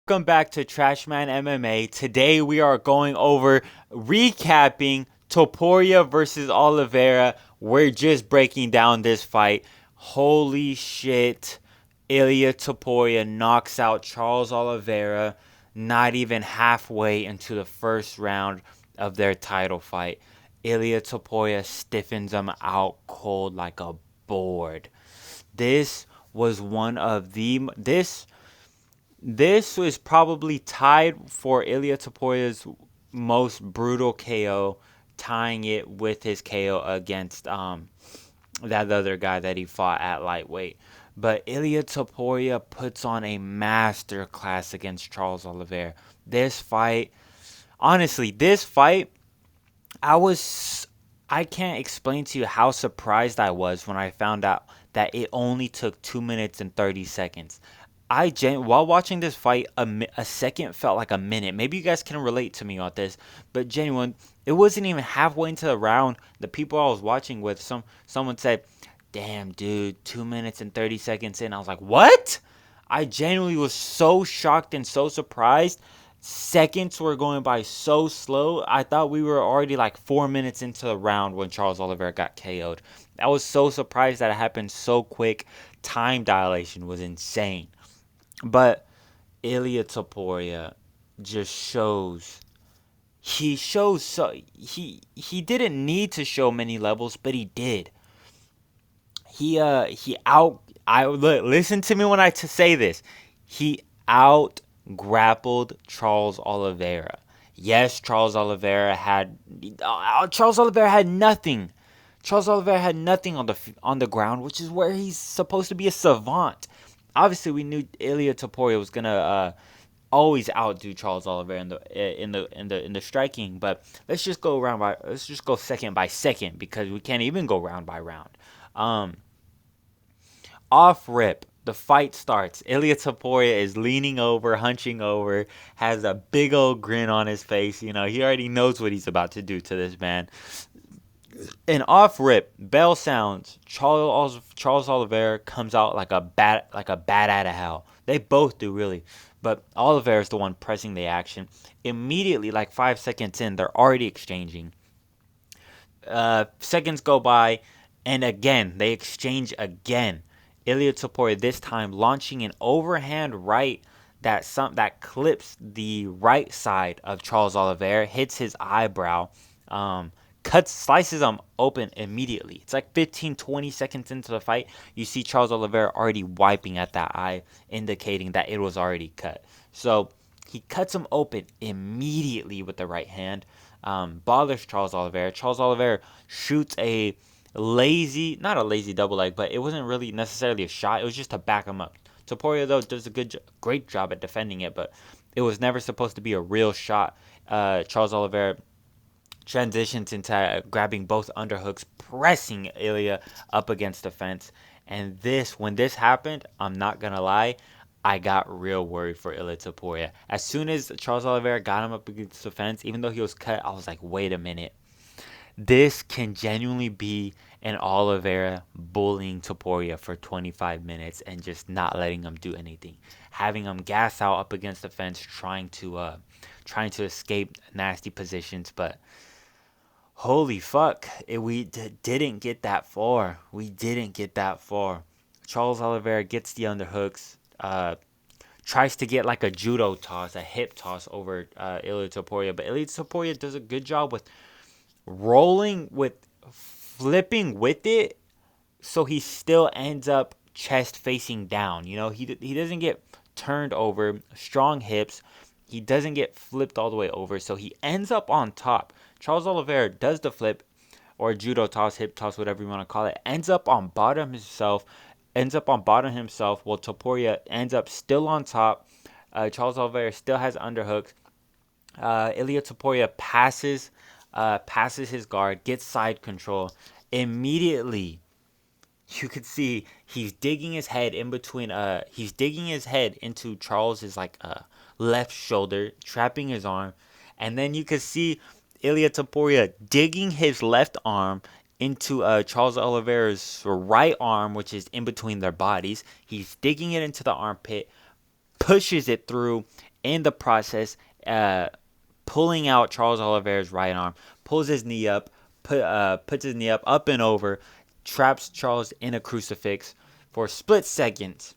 Welcome back to Trashman MMA. Today we are going over recapping Topuria versus Oliveira. We're just breaking down this fight. Holy shit. Ilia Topuria knocks out Charles Oliveira not even halfway into the first round of their title fight. Ilia Topuria stiffens him out cold like a board. This was one of the this was probably tied for Ilia Topuria's most brutal KO, tying it with his KO against that other guy that he fought at lightweight. But Ilia Topuria puts on a master class against Charles Oliveira. This fight, honestly, I was I can't explain to you how surprised I was when I found out that it only took 2 minutes and 30 seconds. While watching this fight, a second felt like a minute. Maybe you guys can relate to me on this, but genuine, it wasn't even halfway into the round. The people I was watching with, someone said, "Damn, dude, 2 minutes and 30 seconds in." I was like, "What?" I genuinely was so shocked and so surprised. Seconds were going by so slow. I thought we were already like 4 minutes into the round when Charles Oliveira got KO'd. I was so surprised that it happened so quick. Time dilation was insane. But Ilia Topuria just shows so he didn't need to show many levels, but he did. He out I look, listen to me when say this. He out grappled Charles Oliveira. Yes, Charles Oliveira had nothing. Charles Oliveira had nothing on the ground, which is where he's supposed to be a savant. Obviously, we knew Ilia Topuria was gonna always outdo Charles Oliveira in the striking. But let's just go second by second because we can't even go round by round. Um, Off rip, the fight starts. Ilia Topuria is leaning over, hunching over, has a big old grin on his face. You know, he already knows what he's about to do to this man. And off rip, bell sounds. Charles Oliveira comes out like a bat out of hell. They both do really, but Oliveira is the one pressing the action. Immediately, like 5 seconds in, they're already exchanging. Seconds go by, and again they exchange again. Ilia Topuria this time launching an overhand right that clips the right side of Charles Oliveira, hits his eyebrow. Um, Slices him open immediately. It's like 15, 20 seconds into the fight. You see Charles Oliveira already wiping at that eye, indicating that it was already cut. So he cuts him open immediately with the right hand. Bothers Charles Oliveira. Charles Oliveira shoots not a lazy double leg, but it wasn't really necessarily a shot. It was just to back him up. Topuria, though, does a great job at defending it, but it was never supposed to be a real shot. Charles Oliveira transitions into grabbing both underhooks, pressing Ilia up against the fence. And when this happened, I'm not gonna lie, I got real worried for Ilia Topuria. As soon as Charles Oliveira got him up against the fence, even though he was cut, I was like, wait a minute. This can genuinely be an Oliveira bullying Topuria for 25 minutes and just not letting him do anything, having him gas out up against the fence, trying to escape nasty positions, but holy fuck, didn't get that far. We didn't get that far. Charles Oliveira gets the underhooks, tries to get like a judo toss, a hip toss over Ilia Topuria, but Ilia Topuria does a good job with flipping with it, so he still ends up chest facing down. You know, he doesn't get turned over, strong hips. He doesn't get flipped all the way over, so he ends up on top. Charles Oliveira does the flip or judo toss, hip toss, whatever you want to call it. Ends up on bottom himself, while Topuria ends up still on top. Charles Oliveira still has underhooks. Ilia Topuria passes his guard, gets side control. Immediately, you could see he's digging his head into Charles's left shoulder, trapping his arm, and then you could see Ilia Topuria digging his left arm into Charles Oliveira's right arm, which is in between their bodies. He's digging it into the armpit, pushes it through, in the process, pulling out Charles Oliveira's right arm, pulls his knee up, puts his knee up and over, traps Charles in a crucifix for a split second.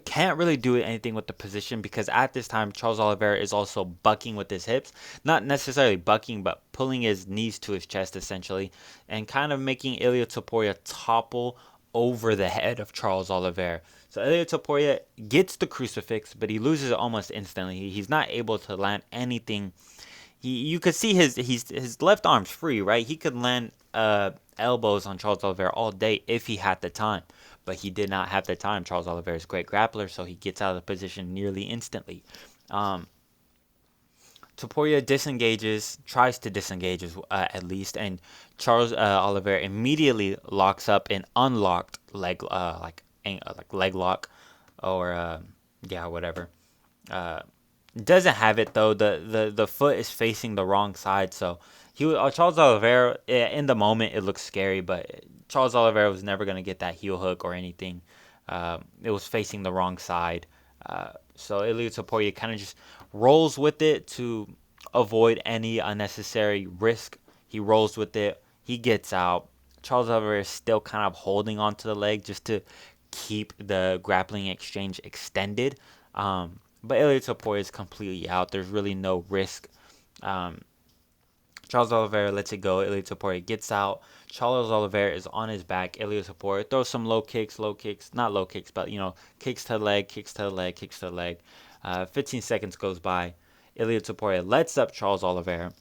Can't really do anything with the position because at this time Charles Oliveira is also bucking with his hips, not necessarily bucking, but pulling his knees to his chest essentially, and kind of making Ilia Topuria topple over the head of Charles Oliveira. So Ilia Topuria gets the crucifix, but he loses it almost instantly. He's not able to land anything. You could see his left arm's free, right? He could land elbows on Charles Oliveira all day if he had the time, but he did not have the time. Charles Oliveira is a great grappler, so he gets out of the position nearly instantly. Topuria tries to disengage at least, and Charles Oliveira immediately locks up an unlocked leg, like leg lock, or whatever. Doesn't have it though. The foot is facing the wrong side, so Charles Oliveira in the moment it looks scary, but Charles Oliveira was never gonna get that heel hook or anything. It was facing the wrong side, so Ilia Topuria kind of just rolls with it to avoid any unnecessary risk. He rolls with it. He gets out. Charles Oliveira is still kind of holding onto the leg just to keep the grappling exchange extended. But Ilia Topuria is completely out. There's really no risk. Charles Oliveira lets it go. Ilia Topuria gets out. Charles Oliveira is on his back. Ilia Topuria throws some low kicks, not low kicks, but kicks to the leg, kicks to the leg, kicks to the leg. 15 seconds goes by. Ilia Topuria lets up Charles Oliveira,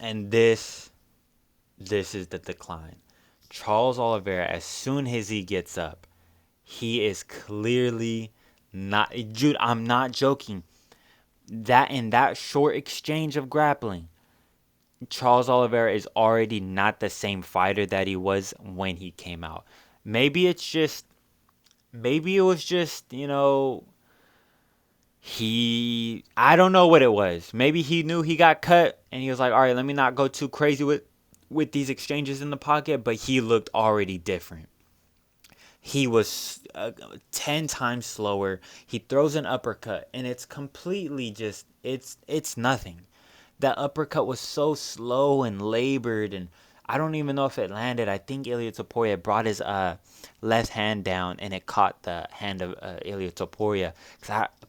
and this is the decline. Charles Oliveira, as soon as he gets up, he is clearly not. Dude, I'm not joking. That in that short exchange of grappling, Charles Oliveira is already not the same fighter that he was when he came out. Maybe it was just, I don't know what it was. Maybe he knew he got cut and he was like, all right, let me not go too crazy with these exchanges in the pocket, but he looked already different. He was 10 times slower. He throws an uppercut and it's completely just, it's nothing. That uppercut was so slow and labored, and I don't even know if it landed. I think Ilia Topuria brought his left hand down, and it caught the hand of Ilia Topuria.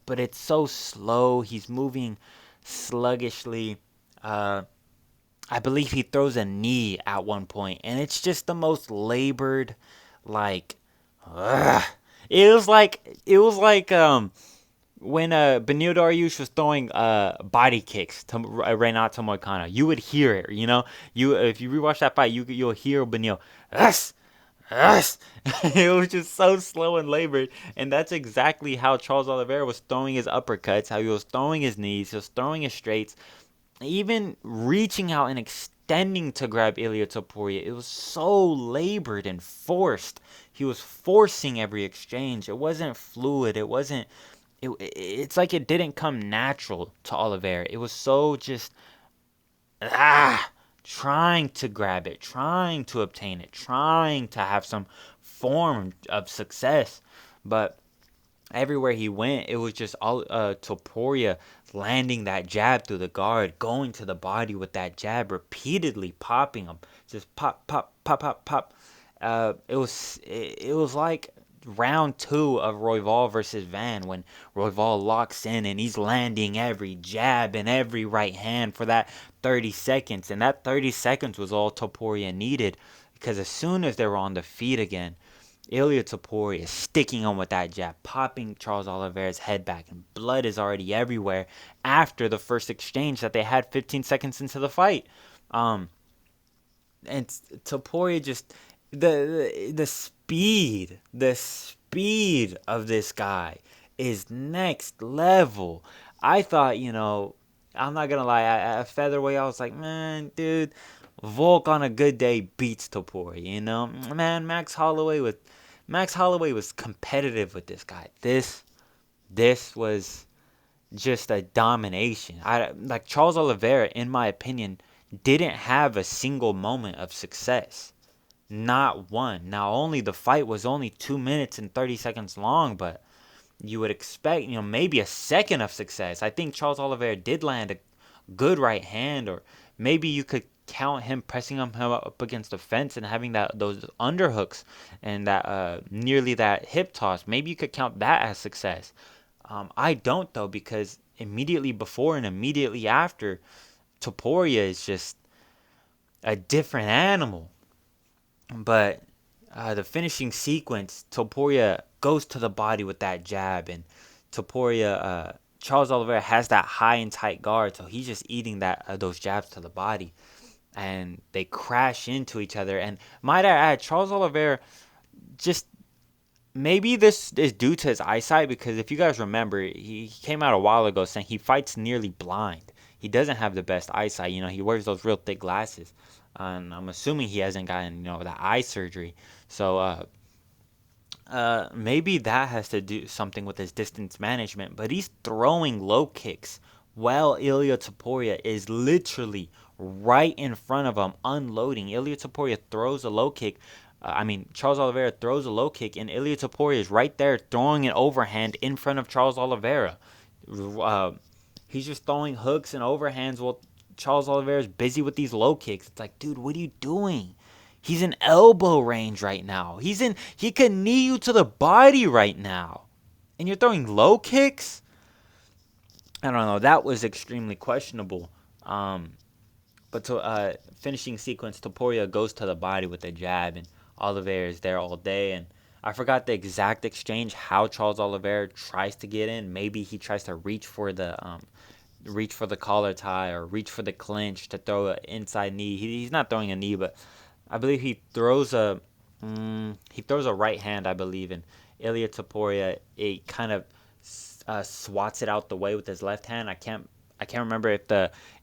But it's so slow. He's moving sluggishly. I believe he throws a knee at one point, and it's just the most labored, like, it was like when Benil Dariush was throwing body kicks to Renato Moicano. You would hear it, if you rewatch that fight, you'll hear Benil, yes, yes. It was just so slow and labored, and that's exactly how Charles Oliveira was throwing his uppercuts, how he was throwing his knees, he was throwing his straights, even reaching out and extending to grab Ilia Topuria. It was so labored and forced. He was forcing every exchange. It wasn't fluid. It's like it didn't come natural to Oliveira. It was so just trying to grab it, trying to obtain it, trying to have some form of success. But everywhere he went, it was just Topuria landing that jab through the guard, going to the body with that jab, repeatedly popping him, just pop, pop, pop, pop, pop. It was like round 2 of Royval versus Van, when Royval locks in and he's landing every jab and every right hand for that 30 seconds. And that 30 seconds was all Topuria needed, because as soon as they were on the feet again, Ilia Topuria sticking on with that jab, popping Charles Oliveira's head back, and blood is already everywhere after the first exchange that they had 15 seconds into the fight. And Topuria just the speed of this guy is next level. I thought, I'm not gonna lie, at featherweight I was like, man, dude, Volk on a good day beats Topuria. Man, Max Holloway was competitive with this guy. This was just a domination. Like Charles Oliveira, in my opinion, didn't have a single moment of success. Not one. Now, only the fight was only 2 minutes and 30 seconds long, but you would expect, maybe a second of success. I think Charles Oliveira did land a good right hand, or maybe you could count him pressing him up against the fence and having those underhooks and that nearly that hip toss. Maybe you could count that as success. I don't though, because immediately before and immediately after, Topuria is just a different animal. But the finishing sequence, Topuria goes to the body with that jab, and Charles Oliveira has that high and tight guard, so he's just eating those jabs to the body, and they crash into each other. And might I add, Charles Oliveira, just maybe this is due to his eyesight, because if you guys remember, he came out a while ago saying he fights nearly blind. He doesn't have the best eyesight. He wears those real thick glasses. And I'm assuming he hasn't gotten, the eye surgery. So maybe that has to do something with his distance management. But he's throwing low kicks while Ilia Topuria is literally right in front of him unloading. Ilia Topuria throws a low kick. Charles Oliveira throws a low kick, and Ilia Topuria is right there throwing an overhand in front of Charles Oliveira. He's just throwing hooks and overhands while Charles Oliveira is busy with these low kicks. It's like, dude, what are you doing? He's in elbow range right now. He can knee you to the body right now. And you're throwing low kicks? I don't know. That was extremely questionable. But to finishing sequence, Topuria goes to the body with a jab, and Oliveira is there all day. And I forgot the exact exchange, how Charles Oliveira tries to get in. Maybe he tries to reach for the collar tie or reach for the clinch to throw an inside knee. He's not throwing a knee, but I believe he throws a right hand, I believe, and Ilia Topuria, it kind of swats it out the way with his left hand. I can't remember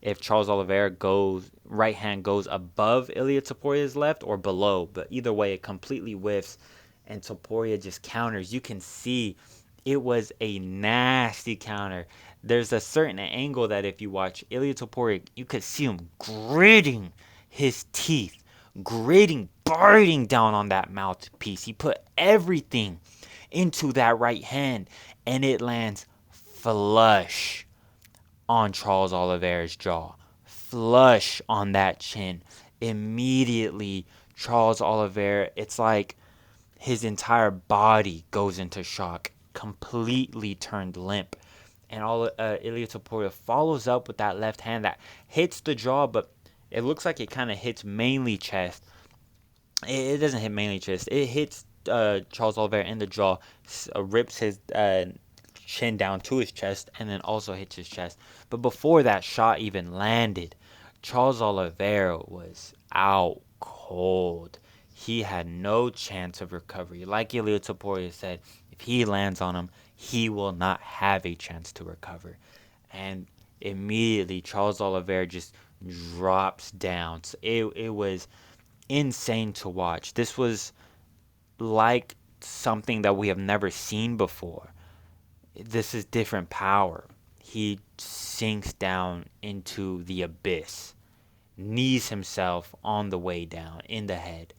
if Charles Oliveira right hand goes above Ilia Topuria's left or below, but either way it completely whiffs, and Topuria just counters. You can see it was a nasty counter. There's a certain angle that if you watch Ilia Topuria, you could see him gritting his teeth, biting down on that mouthpiece. He put everything into that right hand, and it lands flush on Charles Oliveira's jaw, flush on that chin. Immediately, Charles Oliveira, it's like his entire body goes into shock, completely turned limp. And Ilia Topuria follows up with that left hand that hits the jaw, but it looks like it kind of hits mainly chest. It doesn't hit mainly chest. It hits Charles Oliveira in the jaw, rips his chin down to his chest, and then also hits his chest. But before that shot even landed, Charles Oliveira was out cold. He had no chance of recovery. Like Ilia Topuria said, if he lands on him, he will not have a chance to recover. And immediately, Charles Oliveira just drops down. So it was insane to watch. This was like something that we have never seen before. This is different power. He sinks down into the abyss, knees himself on the way down in the head,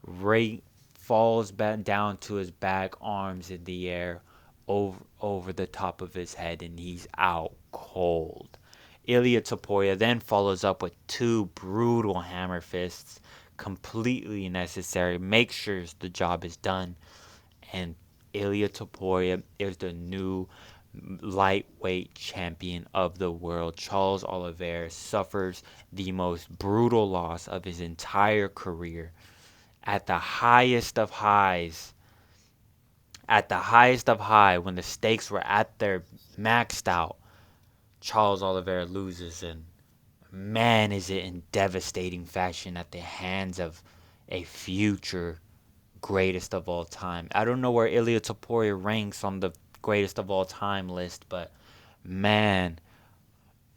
right falls back down to his back, arms in the air, over the top of his head, and he's out cold. Ilia Topuria then follows up with two brutal hammer fists, completely necessary, make sure the job is done, and Ilia Topuria is the new lightweight champion of the world. Charles Oliveira suffers the most brutal loss of his entire career at the highest of highs. At the highest of high, when the stakes were at their maxed out, Charles Oliveira loses, and man, is it in devastating fashion at the hands of a future greatest of all time. I don't know where Ilia Topuria ranks on the greatest of all time list, but man,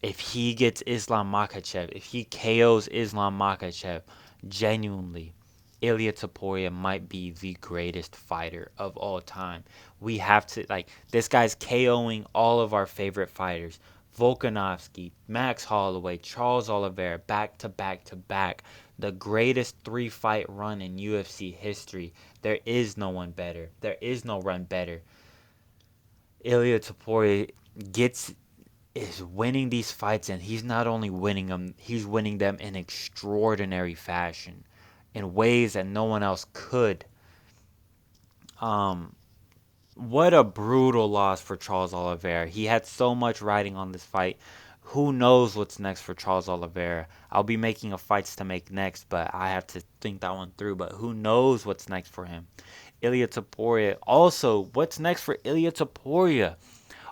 if he gets Islam Makhachev, if he KOs Islam Makhachev, genuinely, Ilia Topuria might be the greatest fighter of all time. We have to, this guy's KOing all of our favorite fighters. Volkanovski, Max Holloway, Charles Oliveira, back to back to back. The greatest 3-fight run in UFC history. There is no one better. There is no run better. Ilia Topuria gets is winning these fights, and he's not only winning them, he's winning them in extraordinary fashion, in ways that no one else could. Um, what a brutal loss for Charles Oliveira. He had so much riding on this fight. Who knows what's next for Charles Oliveira? I'll be making a fights to make next, but I have to think that one through. But who knows what's next for him? Ilia Topuria. Also, what's next for Ilia Topuria?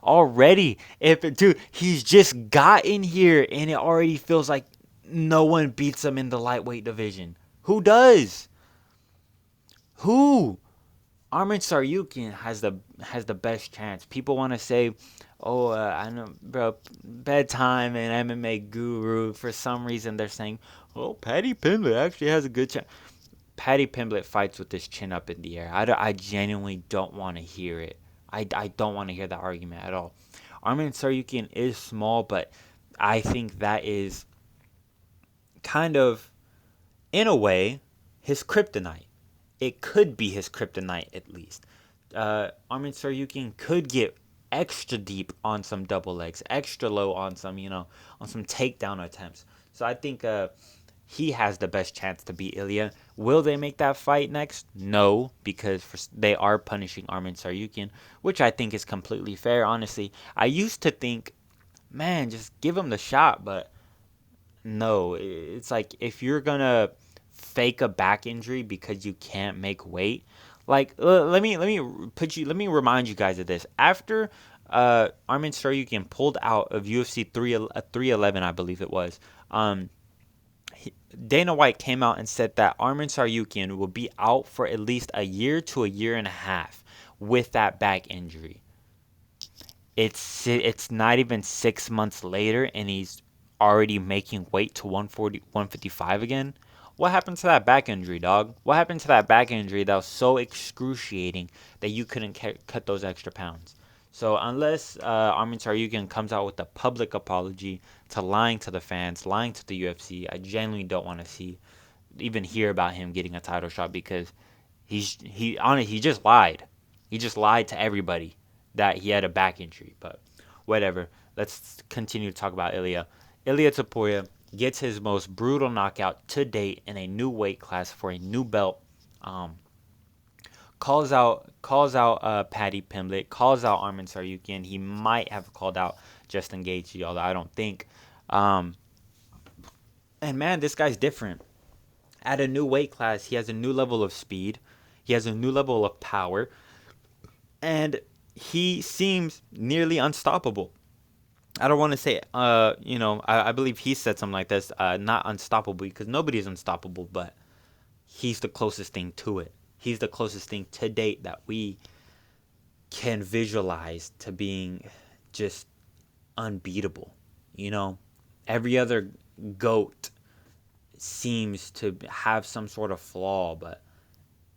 Already, if dude, he's just gotten here and it already feels like no one beats him in the lightweight division. Who does? Who? Armin Saryukin has the best chance. People want to say, "Oh, I know, bro, bedtime and MMA guru." For some reason, they're saying, "Oh, Paddy Pimblett actually has a good chance." Paddy Pimblett fights with his chin up in the air. I genuinely don't want to hear it. I don't want to hear that argument at all. Armin Saryukin is small, but I think that is kind of, in a way, his kryptonite. It could be his kryptonite at least. Armin Saryukin could get extra deep on some double legs, extra low on some, on some takedown attempts. So I think he has the best chance to beat Ilya. Will they make that fight next? No, because they are punishing Armin Saryukin, which I think is completely fair, honestly. I used to think, man, just give him the shot, but no. It's like if you're going to fake a back injury because you can't make weight, like let me remind you guys of this. After Armin Saryukin pulled out of UFC 311, I believe it was, Dana White came out and said that Armin Saryukin will be out for at least a year to a year and a half with that back injury. It's not even 6 months later, and he's already making weight to 140, 155 again. What happened to that back injury, dog? What happened to that back injury that was so excruciating that you couldn't cut those extra pounds? So unless Armin Saryukin comes out with a public apology to lying to the fans, lying to the UFC, I genuinely don't want to even hear about him getting a title shot, because he just lied. He just lied to everybody that he had a back injury. But whatever. Let's continue to talk about Ilya. Ilya Topuria gets his most brutal knockout to date in a new weight class for a new belt. Calls out Paddy Pimblett, calls out Armin Saryukin. He might have called out Justin Gaethje, although I don't think. And man, this guy's different. At a new weight class, he has a new level of speed. He has a new level of power, and he seems nearly unstoppable. I don't want to say, I believe he said something like this, not unstoppable, because nobody is unstoppable, but he's the closest thing to it. He's the closest thing to date that we can visualize to being just unbeatable. Every other GOAT seems to have some sort of flaw, but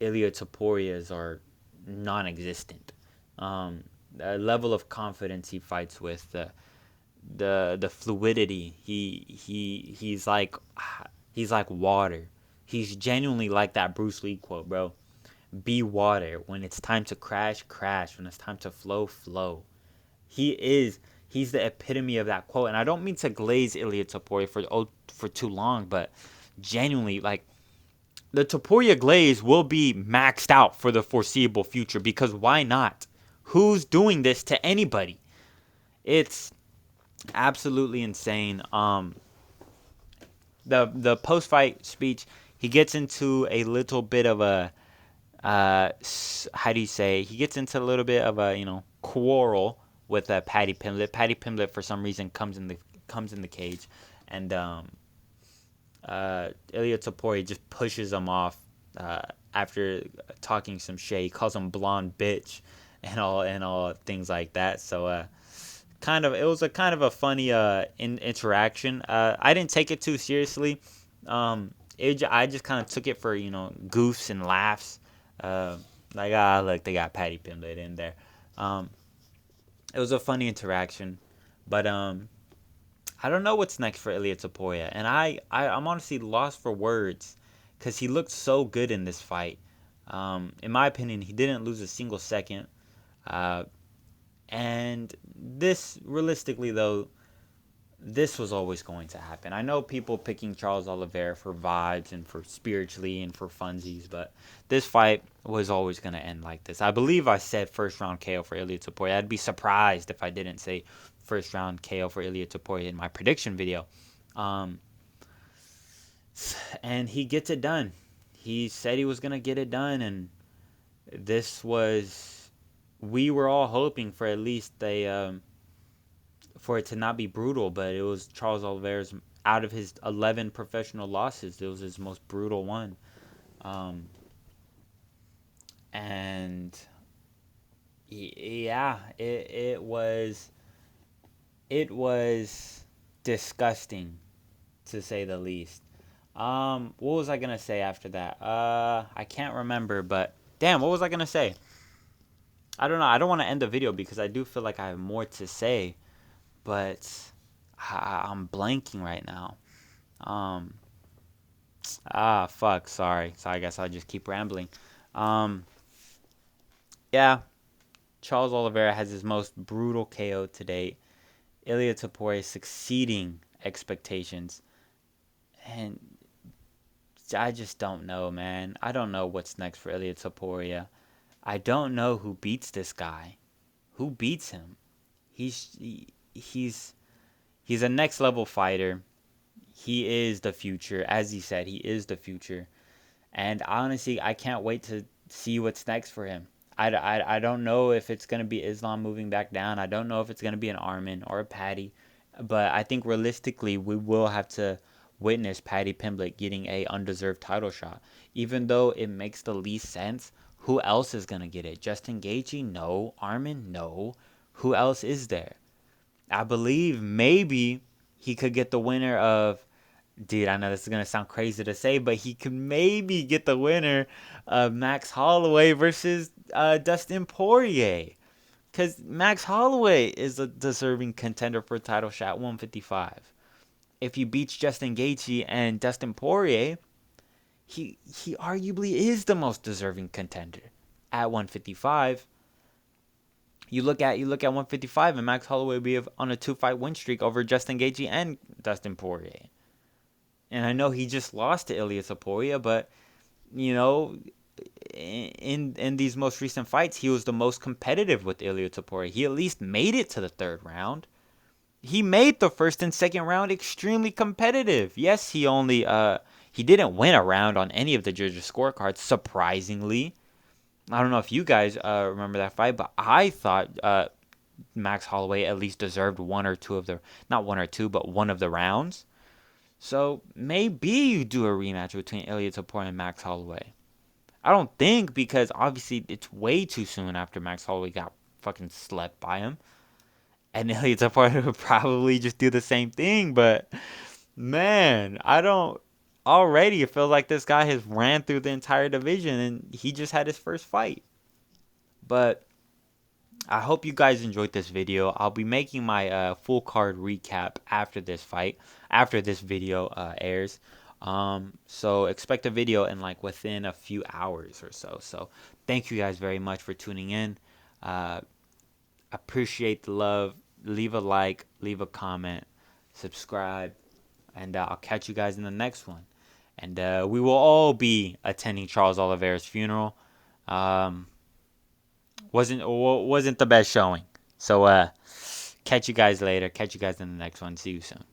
Ilia Topuria's are non-existent. The level of confidence he fights with, the fluidity. He's like water. He's genuinely like that Bruce Lee quote, bro. Be water. When it's time to crash, crash. When it's time to flow, flow. He's the epitome of that quote. And I don't mean to glaze Ilia Topuria for too long, but genuinely, like, the Topuria glaze will be maxed out for the foreseeable future, because why not? Who's doing this to anybody? It's absolutely insane. The post fight speech, he gets into a little bit of a how do you say? He gets into a little bit of a quarrel with Paddy Pimblett. Paddy Pimblett for some reason comes in the cage, and Ilia Topuria just pushes him off after talking some shit. He calls him blonde bitch and all things like that. So it was a kind of a funny interaction. I didn't take it too seriously. I just kind of took it for goofs and laughs. Look, they got Paddy Pimblett in there. It was a funny interaction, but I don't know what's next for Ilia Topuria, and I'm honestly lost for words, because he looked so good in this fight. In my opinion, he didn't lose a single second. And this, realistically though, this was always going to happen. I know people picking Charles Oliveira for vibes and for spiritually and for funsies, but this fight was always going to end like this. I believe I said first round KO for Ilia Topuria. I'd be surprised if I didn't say first round KO for Ilia Topuria in my prediction video. And he gets it done. He said he was going to get it done, and this was, we were all hoping for at least for it to not be brutal, but it was Charles Oliveira's, out of his 11 professional losses, it was his most brutal one. And yeah, it was disgusting, to say the least. What was I gonna say after that? I can't remember, but damn, what was I gonna say? I don't know. I don't want to end the video because I do feel like I have more to say, but I'm blanking right now. Fuck. Sorry. So I guess I'll just keep rambling. Yeah. Charles Oliveira has his most brutal KO to date. Ilia Topuria succeeding expectations. And I just don't know, man. I don't know what's next for Ilia Topuria. I don't know who beats this guy. Who beats him? He's a next level fighter. He is the future. As he said, he is the future. And honestly, I can't wait to see what's next for him. I don't know if it's going to be Islam moving back down. I don't know if it's going to be an Armin or a Patty. But I think realistically, we will have to witness Patty Pimblett getting a undeserved title shot. Even though it makes the least sense, who else is going to get it? Justin Gaethje? No. Armin? No. Who else is there? I believe maybe he could get the winner of, dude, I know this is going to sound crazy to say, but he could maybe get the winner of Max Holloway versus Dustin Poirier. Because Max Holloway is a deserving contender for a title shot 155. If he beats Justin Gaethje and Dustin Poirier, he arguably is the most deserving contender at 155. You look at 155, and Max Holloway will be on a 2-fight win streak over Justin Gaethje and Dustin Poirier. And I know he just lost to Ilia Topuria, but you know, in these most recent fights, he was the most competitive with Ilia Topuria. He at least made it to the third round. He made the first and second round extremely competitive. Yes, he didn't win a round on any of the judges' scorecards, surprisingly. I don't know if you guys remember that fight, but I thought Max Holloway at least deserved one or two of the, not one or two, but one of the rounds. So maybe you do a rematch between Ilia Topuria and Max Holloway. I don't think, because obviously it's way too soon after Max Holloway got fucking slept by him. And Ilia Topuria would probably just do the same thing, but man, I don't. Already, it feels like this guy has ran through the entire division and he just had his first fight. But I hope you guys enjoyed this video. I'll be making my full card recap after this fight, after this video airs. So expect a video in like within a few hours or so. So thank you guys very much for tuning in. Appreciate the love. Leave a like, leave a comment, subscribe, and I'll catch you guys in the next one. And we will all be attending Charles Oliveira's funeral. Wasn't the best showing. So catch you guys later. Catch you guys in the next one. See you soon.